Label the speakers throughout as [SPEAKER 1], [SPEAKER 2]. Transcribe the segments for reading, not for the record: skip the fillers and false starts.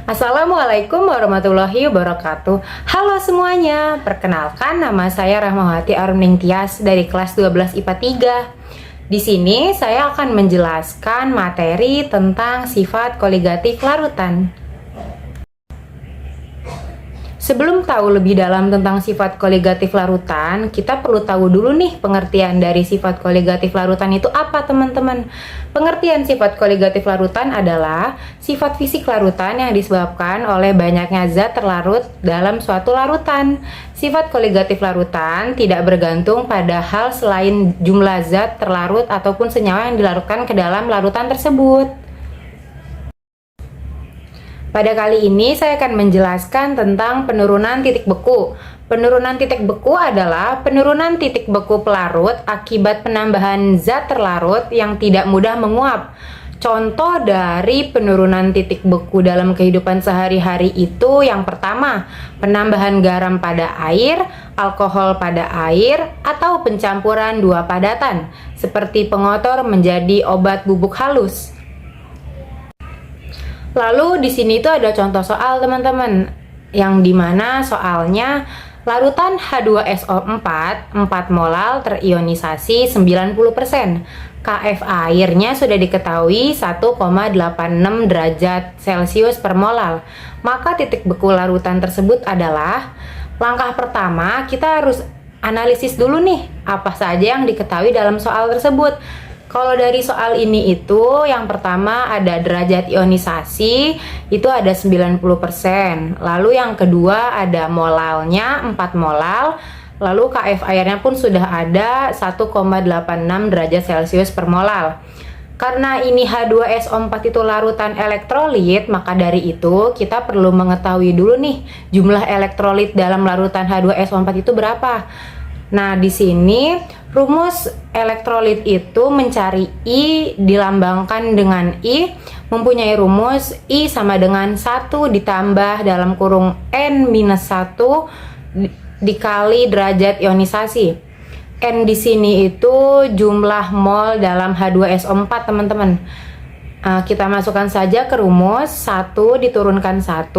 [SPEAKER 1] Assalamualaikum warahmatullahi wabarakatuh. Halo semuanya, perkenalkan nama saya Rahmawati Arumning Tias dari kelas 12 IPA 3. Di sini saya akan menjelaskan materi tentang sifat koligatif larutan. Sebelum tahu lebih dalam tentang sifat koligatif larutan, kita perlu tahu dulu nih pengertian dari sifat koligatif larutan itu apa, teman-teman. Pengertian sifat koligatif larutan adalah sifat fisik larutan yang disebabkan oleh banyaknya zat terlarut dalam suatu larutan. Sifat koligatif larutan tidak bergantung pada hal selain jumlah zat terlarut ataupun senyawa yang dilarutkan ke dalam larutan tersebut. Pada kali ini saya akan menjelaskan tentang penurunan titik beku. Penurunan titik beku adalah penurunan titik beku pelarut akibat penambahan zat terlarut yang tidak mudah menguap. Contoh dari penurunan titik beku dalam kehidupan sehari-hari itu yang pertama, penambahan garam pada air, alkohol pada air, atau pencampuran dua padatan, seperti pengotor menjadi obat bubuk halus. Lalu di sini itu ada contoh soal, teman-teman, yang dimana soalnya larutan H2SO4 4 molal terionisasi 90%. KF airnya sudah diketahui 1,86 derajat Celcius per molal. Maka titik beku larutan tersebut adalah langkah pertama, kita harus analisis dulu nih apa saja yang diketahui dalam soal tersebut. Kalau dari soal ini itu yang pertama ada derajat ionisasi itu ada 90%. Lalu yang kedua ada molalnya 4 molal. Lalu KF airnya pun sudah ada 1,86 derajat Celcius per molal. Karena ini H2SO4 itu larutan elektrolit, maka dari itu kita perlu mengetahui dulu nih jumlah elektrolit dalam larutan H2SO4 itu berapa. Nah, di sini rumus elektrolit itu mencari I dilambangkan dengan I, mempunyai rumus I sama dengan 1 ditambah dalam kurung N-1 dikali derajat ionisasi. N di sini itu jumlah mol dalam H2SO4, teman-teman. Kita masukkan saja ke rumus 1 diturunkan 1,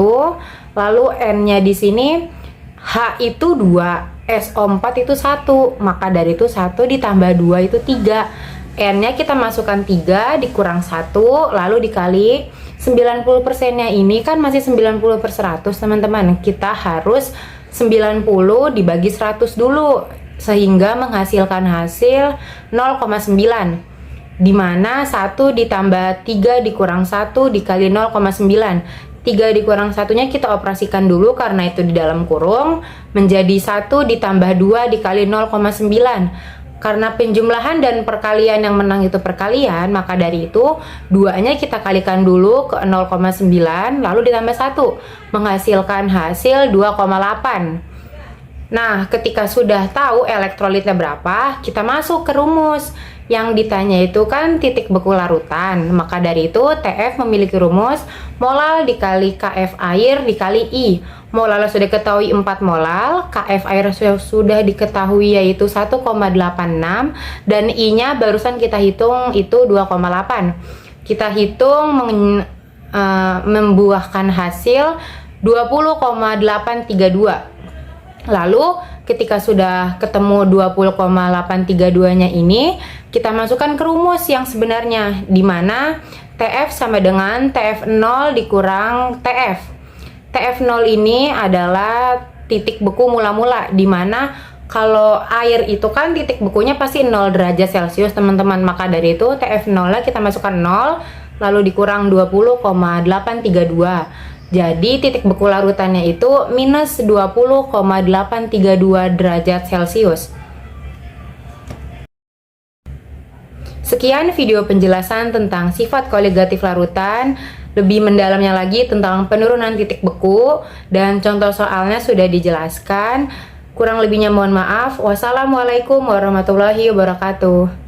[SPEAKER 1] lalu N-nya di sini H itu 2, SO4 itu 1, maka dari itu 1 ditambah 2 itu 3. N-nya kita masukkan 3 dikurang 1, lalu dikali 90% nya ini kan masih 90/100, teman-teman. Kita harus 90 dibagi 100 dulu, sehingga menghasilkan hasil 0,9. Dimana 1 ditambah 3 dikurang 1 dikali 0,9. 3 dikurang 1-nya kita operasikan dulu karena itu di dalam kurung, menjadi 1 ditambah 2 dikali 0,9. Karena penjumlahan dan perkalian yang menang itu perkalian, maka dari itu 2-nya kita kalikan dulu ke 0,9 lalu ditambah 1, menghasilkan hasil 2,8. Nah, ketika sudah tahu elektrolitnya berapa, kita masuk ke rumus. Yang ditanya itu kan titik beku larutan, maka dari itu TF memiliki rumus molal dikali KF air dikali I. Molal sudah diketahui 4 molal, KF air sudah diketahui yaitu 1,86, dan I-nya barusan kita hitung itu 2,8. Kita hitung membuahkan hasil 20,832. Lalu ketika sudah ketemu 20,832-nya ini, kita masukkan ke rumus yang sebenarnya, di mana TF sama dengan TF0 dikurang TF. TF0 ini adalah titik beku mula-mula, di mana kalau air itu kan titik bekunya pasti 0 derajat Celcius, teman-teman. Maka dari itu TF0 kita masukkan 0, lalu dikurang 20,832. Jadi titik beku larutannya itu minus 20,832 derajat Celcius. Sekian video penjelasan tentang sifat koligatif larutan. Lebih mendalamnya lagi tentang penurunan titik beku dan contoh soalnya sudah dijelaskan. Kurang lebihnya mohon maaf. Wassalamualaikum warahmatullahi wabarakatuh.